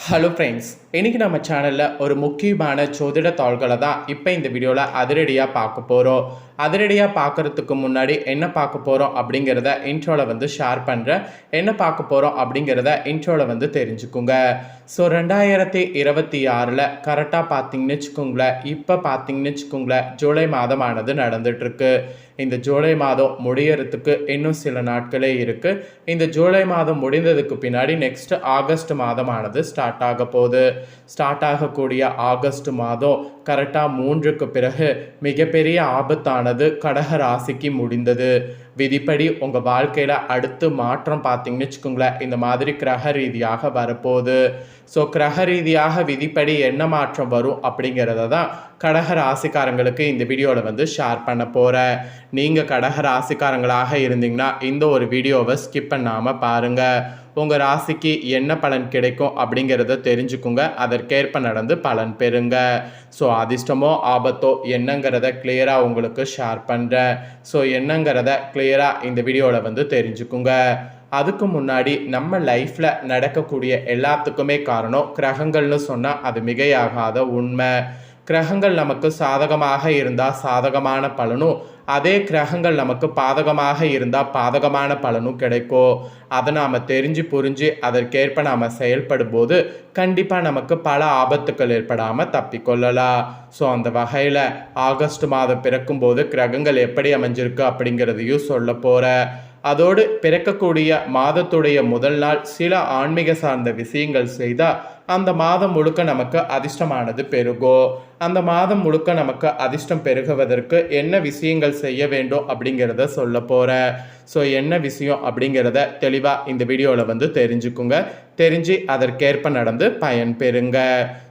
Hello friends, இன்றைக்கி நம்ம சேனலில் ஒரு முக்கியமான ஜோதிட தாள்களை தான் இப்போ இந்த வீடியோவில் அதிரடியாக பார்க்க போகிறோம். அதிரடியாக பார்க்குறதுக்கு முன்னாடி என்ன பார்க்க போகிறோம் அப்படிங்கிறத இன்ட்ரோவில் ஷேர் பண்ணுறேன். என்ன பார்க்க போகிறோம் அப்படிங்கிறத இன்ட்ரோவில் தெரிஞ்சுக்குங்க. ஸோ 2026 கரெக்டாக பார்த்தீங்கன்னு வச்சுக்கோங்களேன், இப்போ பார்த்தீங்கன்னு வச்சுக்கோங்களேன், ஜூலை மாதமானது நடந்துகிட்ருக்கு. இந்த ஜூலை மாதம் முடியறதுக்கு இன்னும் சில நாட்களே இருக்குது. இந்த ஜூலை மாதம் முடிந்ததுக்கு பின்னாடி நெக்ஸ்ட் ஆகஸ்ட் மாதமானது ஸ்டார்ட் ஆக போகுது. ஸ்டார்ட் ஆகக்கூடிய ஆகஸ்ட் மாதம் கரெக்டாக 3க்கு பிறகு மிகப்பெரிய ஆபத்தானது கடக ராசிக்கு முடிந்தது. விதிப்படி உங்கள் வாழ்க்கையில் அடுத்து மாற்றம் பார்த்தீங்கன்னு வச்சுக்கோங்களேன், இந்த மாதிரி கிரக ரீதியாக வரப்போகுது. ஸோ கிரக ரீதியாக விதிப்படி என்ன மாற்றம் வரும் அப்படிங்கிறத தான் கடக ராசிக்காரங்களுக்கு இந்த வீடியோவில் ஷேர் பண்ண போகிறேன். நீங்கள் கடக ராசிக்காரங்களாக இருந்தீங்கன்னா இந்த ஒரு வீடியோவை ஸ்கிப் பண்ணாமல் பாருங்கள். உங்கள் ராசிக்கு என்ன பலன் கிடைக்கும் அப்படிங்கிறத தெரிஞ்சுக்குங்க. அதற்கேற்ப நடந்து பலன் பெறுங்க. ஸோ அதிர்ஷ்டமோ ஆபத்தோ என்னங்கிறத கிளியராக உங்களுக்கு ஷேர் பண்ணுறேன். ஸோ என்னங்கிறத கிளியராக இந்த வீடியோவில் தெரிஞ்சுக்குங்க. அதுக்கு முன்னாடி நம்ம லைஃப்பில் நடக்கக்கூடிய எல்லாத்துக்குமே காரணம் கிரகங்கள்னு சொன்னால் அது மிகையாகாத உண்மை. கிரகங்கள் நமக்கு சாதகமாக இருந்தால் சாதகமான பலனும், அதே கிரகங்கள் நமக்கு பாதகமாக இருந்தால் பாதகமான பலனும் கிடைக்கும். அதை நாம் தெரிஞ்சு புரிஞ்சு அதற்கேற்ப நாம் செயல்படும் போது கண்டிப்பாக நமக்கு பல ஆபத்துக்கள் ஏற்படாமல் தப்பிக்கொள்ளலாம். ஸோ அந்த வகையில் ஆகஸ்ட் மாதம் பிறக்கும்போது கிரகங்கள் எப்படி அமைஞ்சிருக்கு அப்படிங்கிறதையும் சொல்ல போகிறேன். அதோடு பிறக்கக்கூடிய மாதத்துடைய முதல் நாள் சில ஆன்மீக சார்ந்த விஷயங்கள் செய்தால் அந்த மாதம் முழுக்க நமக்கு அதிர்ஷ்டமானது பெருகும். அந்த மாதம் முழுக்க நமக்கு அதிர்ஷ்டம் பெருகுவதற்கு என்ன விஷயங்கள் செய்ய வேண்டும் அப்படிங்கிறத சொல்ல போகிறேன். ஸோ என்ன விஷயம் அப்படிங்கிறத தெளிவாக இந்த வீடியோவில் தெரிஞ்சுக்குங்க. தெரிஞ்சு அதற்கேற்ப நடந்து பயன் பெறுங்க.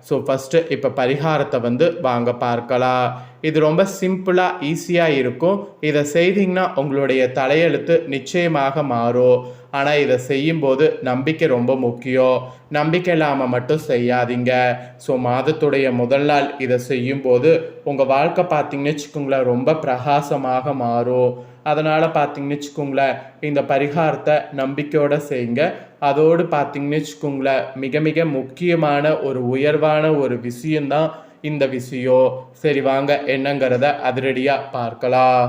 ஸோ ஃபஸ்ட்டு இப்போ பரிகாரத்தை வாங்க பார்க்கலாம். இது ரொம்ப சிம்பிளாக ஈஸியாக இருக்கும். இதை செய்தீங்கன்னா உங்களுடைய தலையெழுத்து நிச்சயமாக மாறும். ஆனால் இதை செய்யும்போது நம்பிக்கை ரொம்ப முக்கியம். நம்பிக்கை இல்லாமல் மட்டும் செய்யாதீங்க. ஸோ மாதத்துடைய முதல் நாள் இதை செய்யும்போது உங்கள் வாழ்க்கை பார்த்தீங்கன்னு வச்சுக்கோங்களேன் ரொம்ப பிரகாசமாக மாறும். அதனால் பார்த்தீங்கன்னு வச்சுக்கோங்களேன் இந்த பரிகாரத்தை நம்பிக்கையோடு செய்யுங்க. அதோடு பார்த்தீங்கன்னு வச்சுக்கோங்களேன் மிக மிக முக்கியமான ஒரு உயர்வான ஒரு விஷயந்தான் இந்த விஷயம். சரி வாங்க என்னங்கிறத அதிரடியாக பார்க்கலாம்.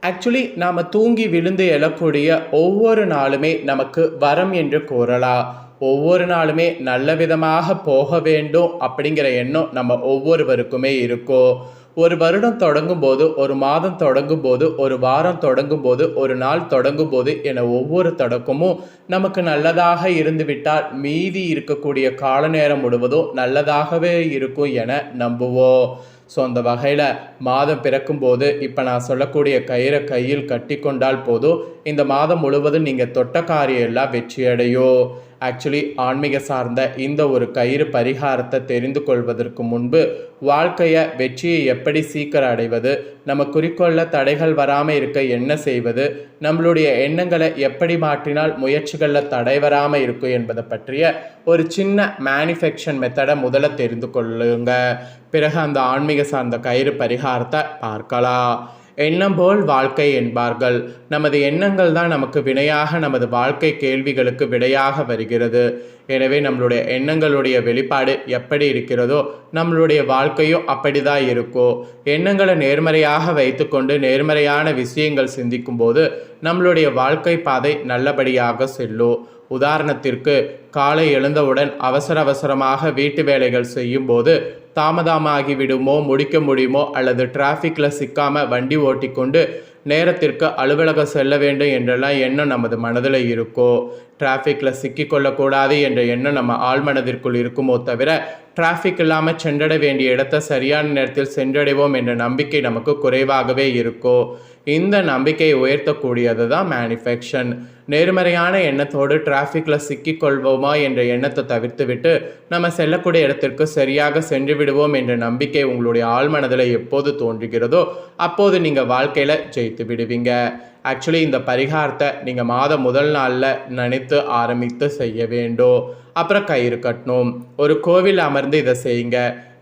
ஆக்சுவலி நாம் தூங்கி விழுந்து எழக்கூடிய ஒவ்வொரு நாளுமே நமக்கு வரம் என்று கூறலாம். ஒவ்வொரு நாளுமே நல்ல விதமாக போக வேண்டும் அப்படிங்கிற எண்ணம் நம்ம ஒவ்வொருவருக்குமே இருக்கும். ஒரு வருடம் தொடங்கும் போது, ஒரு மாதம் தொடங்கும் போது, ஒரு வாரம் தொடங்கும் போது, ஒரு நாள் தொடங்கும் போது என ஒவ்வொரு தொடக்கமும் நமக்கு நல்லதாக இருந்துவிட்டால் மீதி இருக்கக்கூடிய கால நேரம் முழுவதும் நல்லதாகவே இருக்கும் என நம்புவோம். ஸோ அந்த வகையில் மாதம் பிறக்கும்போது இப்போ நான் சொல்லக்கூடிய கயிறை கையில் கட்டி கொண்டால் போதும் இந்த மாதம் முழுவதும் நீங்கள் தொட்ட காரியம் எல்லாம் வெற்றியடையும். ஆக்சுவலி ஆன்மீக சார்ந்த இந்த ஒரு கயிறு பரிகாரத்தை தெரிந்து கொள்வதற்கு முன்பு வாழ்க்கையை வெற்றியை எப்படி சீக்கிரம் அடைவது, நம்ம குறிக்கோளில் தடைகள் வராமல் இருக்க என்ன செய்வது, நம்மளுடைய எண்ணங்களை எப்படி மாற்றினால் முயற்சிகளில் தடை வராமல் இருக்கும் என்பதை பற்றிய ஒரு சின்ன மேனிஃபெக்ஷன் மெத்தடை முதல்ல தெரிந்து கொள்ளுங்க. பிறகு அந்த ஆன்மீக சார்ந்த கயிறு பரிகாரத்தை பார்க்கலாம். எண்ணம் போல் வாழ்க்கை என்பார்கள். நமது எண்ணங்கள் தான் நமக்கு வினையாக நமது வாழ்க்கை கேள்விகளுக்கு விடையாக வருகிறது. எனவே நம்மளுடைய எண்ணங்களுடைய வெளிப்பாடு எப்படி இருக்கிறதோ நம்மளுடைய வாழ்க்கையும் அப்படிதான் இருக்கும். எண்ணங்களை நேர்மறையாக வைத்துக்கொண்டு நேர்மறையான விஷயங்கள் சிந்திக்கும் போது நம்மளுடைய வாழ்க்கை பாதை நல்லபடியாக செல்லும். உதாரணத்திற்கு காலை எழுந்தவுடன் அவசர அவசரமாக வீட்டு வேலைகள் செய்யும் போது தாமதமாகி விடுமோ, முடிக்க முடியுமோ, அல்லது டிராஃபிக்கில் சிக்காமல் வண்டி ஓட்டிக்கொண்டு நேரத்திற்கு அலுவலகம் செல்ல வேண்டும் என்றெல்லாம் எண்ணம் நமது மனதில் இருக்கோ, டிராஃபிக்கில் சிக்கிக்கொள்ளக்கூடாது என்ற எண்ணம் நம்ம ஆழ்மனதிற்குள் இருக்குமோ தவிர டிராஃபிக் இல்லாமல் சென்றட வேண்டிய இடத்தை சரியான நேரத்தில் சென்றடைவோம் என்ற நம்பிக்கை நமக்கு குறைவாகவே இருக்கும். இந்த நம்பிக்கையை உயர்த்தக்கூடியது தான் மேனிஃபெக்ஷன். நேர்மறையான எண்ணத்தோடு டிராஃபிக்கில் சிக்கிக்கொள்வோமா என்ற எண்ணத்தை தவிர்த்து விட்டு நம்ம செல்லக்கூடிய இடத்திற்கு சரியாக சென்று விடுவோம் என்ற நம்பிக்கை உங்களுடைய ஆழ்மனதில் எப்போது தோன்றுகிறதோ அப்போது நீங்கள் வாழ்க்கையில் ஜெயித்து விடுவீங்க. ஆக்சுவலி இந்த பரிகாரத்தை நீங்கள் மாதம் முதல் நாளில் நினைத்து ஆரம்பித்து செய்ய வேண்டும். அப்புறம் கயிறு கட்டணும். ஒரு கோவில் அமர்ந்து இதை செய்யுங்க.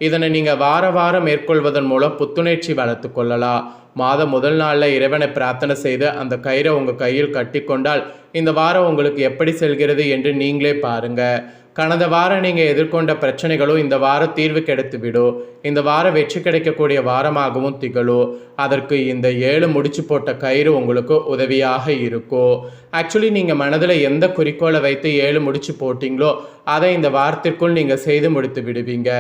இதனை நீங்கள் வார வாரம் மேற்கொள்வதன் மூலம் புத்துணர்ச்சி வளர்த்து கொள்ளலாம். மாதம் முதல் நாளில் இறைவனை பிரார்த்தனை செய்து அந்த கயிறை உங்கள் கையில் கட்டி கொண்டால் இந்த வாரம் உங்களுக்கு எப்படி செல்கிறது என்று நீங்களே பாருங்கள். கடந்த வாரம் நீங்கள் எதிர்கொண்ட பிரச்சனைகளும் இந்த வாரம் தீர்வு கிடைத்துவிடும். இந்த வாரம் வெற்றி கிடைக்கக்கூடிய வாரமாகவும் திகழும். அதற்கு இந்த 7 முடிச்சு போட்ட கயிறு உங்களுக்கு உதவியாக இருக்கும். ஆக்சுவலி நீங்கள் மனதில் எந்த குறிக்கோளை வைத்து 7 முடிச்சு போட்டிங்களோ அதை இந்த வாரத்திற்குள் நீங்கள் செய்து முடித்து விடுவீங்க.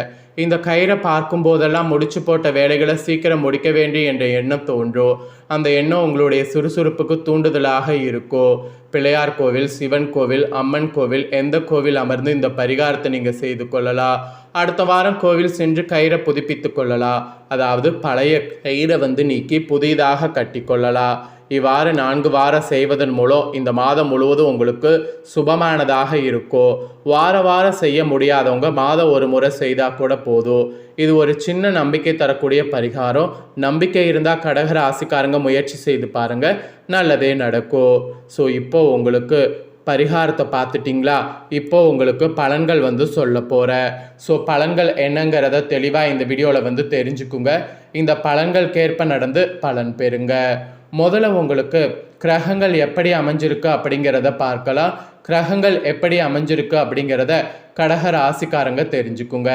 இந்த கயிறை பார்க்கும் போதெல்லாம் முடிச்சு போட்ட வேலைகளை சீக்கிரம் முடிக்க வேண்டும் என்ற எண்ணம் தோன்றும். அந்த எண்ணம் உங்களுடைய சுறுசுறுப்புக்கு தூண்டுதலாக இருக்கும். பிள்ளையார் கோவில், சிவன் கோவில், அம்மன் கோவில், எந்த கோவில் அமர்ந்து இந்த பரிகாரத்தை நீங்கள் செய்து கொள்ளலாம். அடுத்த வாரம் கோவில் சென்று கயிறை புதுப்பித்து கொள்ளலாம். அதாவது பழைய கயிறை நீக்கி புதிதாக கட்டி கொள்ளலாம். இவ்வாறு 4 வாரம் செய்வதன் மூலம் இந்த மாதம் முழுவதும் உங்களுக்கு சுபமானதாக இருக்கும். வாரம் செய்ய முடியாதவங்க மாதம் ஒரு முறை செய்தால் கூட போதும். இது ஒரு சின்ன நம்பிக்கை தரக்கூடிய பரிகாரம். நம்பிக்கை இருந்தால் கடக ராசிக்காரங்க முயற்சி செய்து பாருங்கள், நல்லதே நடக்கும். ஸோ இப்போ உங்களுக்கு பரிகாரத்தை பார்த்துட்டிங்களா? இப்போ உங்களுக்கு பலன்கள் சொல்ல போகிறேன். ஸோ பலன்கள் என்னங்கிறத தெளிவாக இந்த வீடியோவில் தெரிஞ்சுக்குங்க. இந்த பலன்களுக்கேற்ப நடந்து பலன் பெறுங்க. முதல்ல உங்களுக்கு கிரகங்கள் எப்படி அமைஞ்சிருக்கு அப்படிங்கிறத பார்க்கலாம். கிரகங்கள் எப்படி அமைஞ்சிருக்கு அப்படிங்கிறத கடக ராசிக்காரங்க தெரிஞ்சுக்குங்க.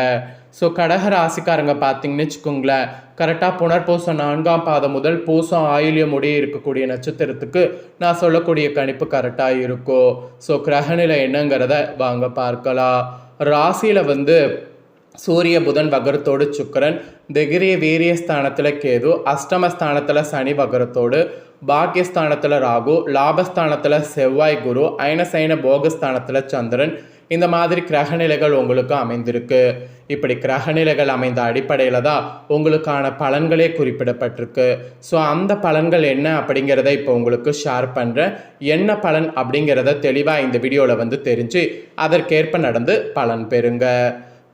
ஸோ கடக ராசிக்காரங்க பார்த்தீங்கன்னு வச்சுக்கோங்களேன், கரெக்டாக புனர்பூசம் 4ஆம் பாதம் முதல் பூசம் ஆயில்யம் முடிய இருக்கக்கூடிய நட்சத்திரத்துக்கு நான் சொல்லக்கூடிய கணிப்பு கரெக்டாக இருக்கும். ஸோ கிரகநிலை என்னங்கிறத வாங்க பார்க்கலாம். ராசியில் சூரிய புதன் வகரத்தோடு சுக்கரன், திகிரிய வீரிய ஸ்தானத்தில் கேது, அஷ்டமஸ்தானத்தில் சனி வகரத்தோடு, பாக்கியஸ்தானத்தில் ராகு, லாபஸ்தானத்தில் செவ்வாய் குரு, ஐனசைன போகஸ்தானத்தில் சந்திரன். இந்த மாதிரி கிரகநிலைகள் உங்களுக்கு அமைந்திருக்கு. இப்படி கிரகநிலைகள் அமைந்த அடிப்படையில் தான் உங்களுக்கான பலன்களே குறிப்பிடப்பட்டிருக்கு. ஸோ அந்த பலன்கள் என்ன அப்படிங்கிறத இப்போ உங்களுக்கு ஷேர் பண்ணுறேன். என்ன பலன் அப்படிங்கிறத தெளிவாக இந்த வீடியோவில் தெரிஞ்சு அதற்கேற்ப நடந்து பலன் பெறுங்க.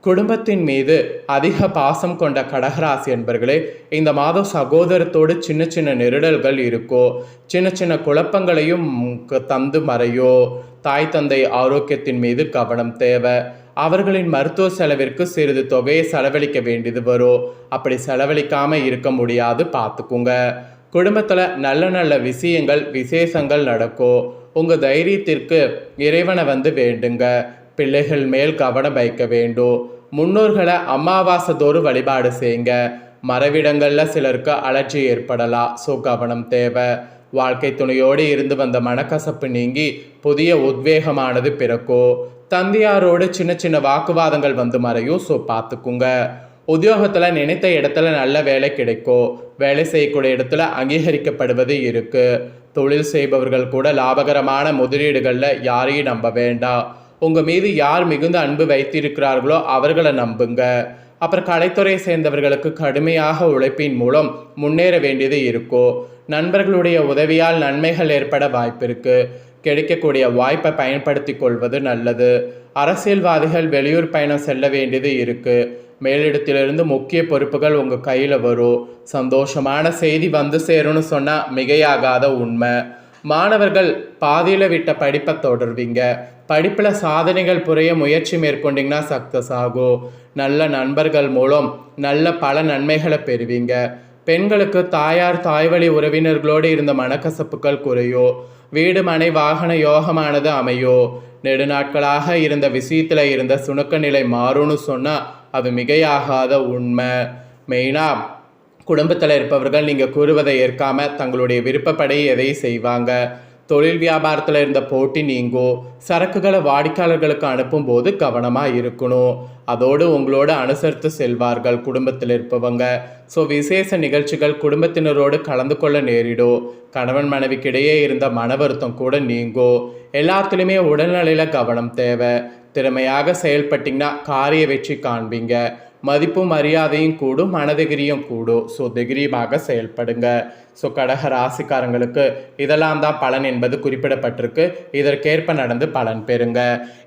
குடும்பத்தின் மீது அதிக பாசம் கொண்ட கடகராசி என்பர்களே, இந்த மாதம் சகோதரத்தோடு சின்ன சின்ன நெருடல்கள் இருக்கோ, சின்ன சின்ன குழப்பங்களையும் தந்து மறையோ. தாய் தந்தை ஆரோக்கியத்தின் மீது கவனம் தேவை. அவர்களின் மருத்துவ செலவிற்கு சிறிது தொகையை செலவழிக்க வேண்டியது வரும். அப்படி செலவழிக்காமல் இருக்க முடியாது, பார்த்துக்குங்க. குடும்பத்தில் நல்ல நல்ல விஷயங்கள் விசேஷங்கள் நடக்கும். உங்கள் தைரியத்திற்கு இறைவனை வேண்டுங்க. பிள்ளைகள் மேல் கவனம் வைக்க வேண்டும். முன்னோர்களை அமாவாசைதோறு வழிபாடு செய்யுங்க. மறைவிடங்களில் சிலருக்கு அலர்ஜி ஏற்படலாம். ஸோ கவனம் தேவை. வாழ்க்கை துணையோடு இருந்து வந்த மனக்கசப்பு நீங்கி புதிய உத்வேகமானது பிறக்கும். தந்தையாரோடு சின்ன சின்ன வாக்குவாதங்கள் மறையும். ஸோ பார்த்துக்குங்க. உத்தியோகத்தில் நினைத்த இடத்துல நல்ல வேலை கிடைக்கும். வேலை செய்யக்கூடிய இடத்துல அங்கீகரிக்கப்படுவது இருக்குது. தொழில் செய்பவர்கள் கூட லாபகரமான முதலீடுகளில் யாரையும் நம்ப வேண்டாம். உங்கள் மீது யார் மிகுந்த அன்பு வைத்திருக்கிறார்களோ அவர்களை நம்புங்க. அப்புறம் கலைத்துறையை சேர்ந்தவர்களுக்கு கடுமையாக உழைப்பின் மூலம் முன்னேற வேண்டியது இருக்கும். நண்பர்களுடைய உதவியால் நன்மைகள் ஏற்பட வாய்ப்பு இருக்குது. கிடைக்கக்கூடிய வாய்ப்பை பயன்படுத்தி கொள்வது நல்லது. அரசியல்வாதிகள் வெளியூர் பயணம் செல்ல வேண்டியது இருக்குது. மேலிடத்திலிருந்து முக்கிய பொறுப்புகள் உங்கள் கையில் வரும். சந்தோஷமான செய்தி சேரும்னு சொன்னால் மிகையாகாத உண்மை. மாணவர்கள் பாதியில் விட்ட படிப்பை தொடர்வீங்க. படிப்பில் சாதனைகள் புரிய முயற்சி மேற்கொண்டிங்கன்னா சக்ஸஸ் ஆகும். நல்ல நண்பர்கள் மூலம் நல்ல பல நன்மைகளை பெறுவீங்க. பெண்களுக்கு தாயார் தாய்வழி உறவினர்களோடு இருந்த மனக்கசப்புகள் குறையும். வீடு மனை வாகன யோகமானது அமையும். நெடுநாட்களாக இருந்த விஷயத்தில் இருந்த சுணக்க நிலை மாறும்னு சொன்னால் அது மிகையாகாத உண்மை. மெயினாக குடும்பத்தில் இருப்பவர்கள் நீங்கள் கூறுவதை ஏற்காமல் தங்களுடைய விருப்பப்படி எதையும் செய்வாங்க. தொழில் வியாபாரத்தில் இருந்த போட்டி நீங்கும். சரக்குகளை வாடிக்கையாளர்களுக்கு அனுப்பும் போது கவனமாக இருக்கணும். அதோடு உங்களோடு அனுசரித்து செல்வார்கள் குடும்பத்தில் இருப்பவங்க. ஸோ விசேஷ நிகழ்ச்சிகள் குடும்பத்தினரோடு கலந்து கொள்ள நேரிடும். கணவன் மனைவிக்கிடையே இருந்த மன வருத்தம் கூட நீங்கும். எல்லாத்துலேயுமே உடல்நிலையில் கவனம் தேவை. திறமையாக செயல்பட்டிங்கன்னா காரிய வெற்றி காண்பீங்க. மதிப்பும் மரியாதையும் கூடும், மனதிகிரியும் கூடும். ஸோ தைரியமாக செயல்படுங்க. ஸோ கடக ராசிக்காரங்களுக்கு இதெல்லாம் தான் பலன் என்பது குறிப்பிடப்பட்டிருக்கு. இதற்கேற்ப நடந்து பலன் பெறுங்க.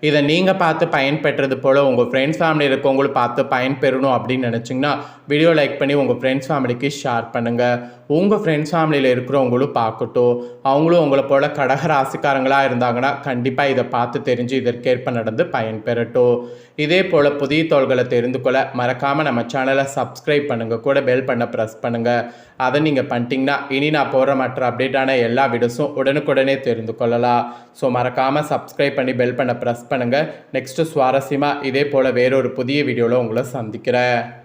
இதை நீங்கள் பார்த்து பயன்பெற்றது போல் உங்கள் ஃப்ரெண்ட்ஸ் ஃபேமிலி இருக்கவங்களும் பார்த்து பயன்பெறணும் அப்படின்னு நினச்சிங்கன்னா வீடியோ லைக் பண்ணி உங்கள் ஃப்ரெண்ட்ஸ் ஃபேமிலிக்கு ஷேர் பண்ணுங்கள். உங்கள் ஃப்ரெண்ட்ஸ் ஃபேமிலியில் இருக்கிறவங்களும் பார்க்கட்டும். அவங்களும் உங்களை போல் கடக ராசிக்காரங்களாக இருந்தாங்கன்னா கண்டிப்பாக இதை பார்த்து தெரிஞ்சு இதற்கேற்ப நடந்து பயன்பெறட்டும். இதே போல் புதிய தோள்களை தெரிந்து கொள்ள மறக்காமல் நம்ம சேனலை சப்ஸ்கிரைப் பண்ணுங்கள். கூட பெல் பண்ண ப்ரெஸ் பண்ணுங்கள். அதை நீங்கள் பண்ணிட்டீங்கன்னா அப்படின்னா இனி நான் போகிற மற்ற அப்டேட்டான எல்லா வீடியோஸும் உடனுக்குடனே தெரிந்து கொள்ளலாம். ஸோ மறக்காமல் சப்ஸ்கிரைப் பண்ணி பெல் பண்ண ப்ரெஸ் பண்ணுங்கள். நெக்ஸ்ட்டு சுவாரஸ்யமாக இதே போல் வேறொரு புதிய வீடியோவில் உங்களை சந்திக்கிறேன்.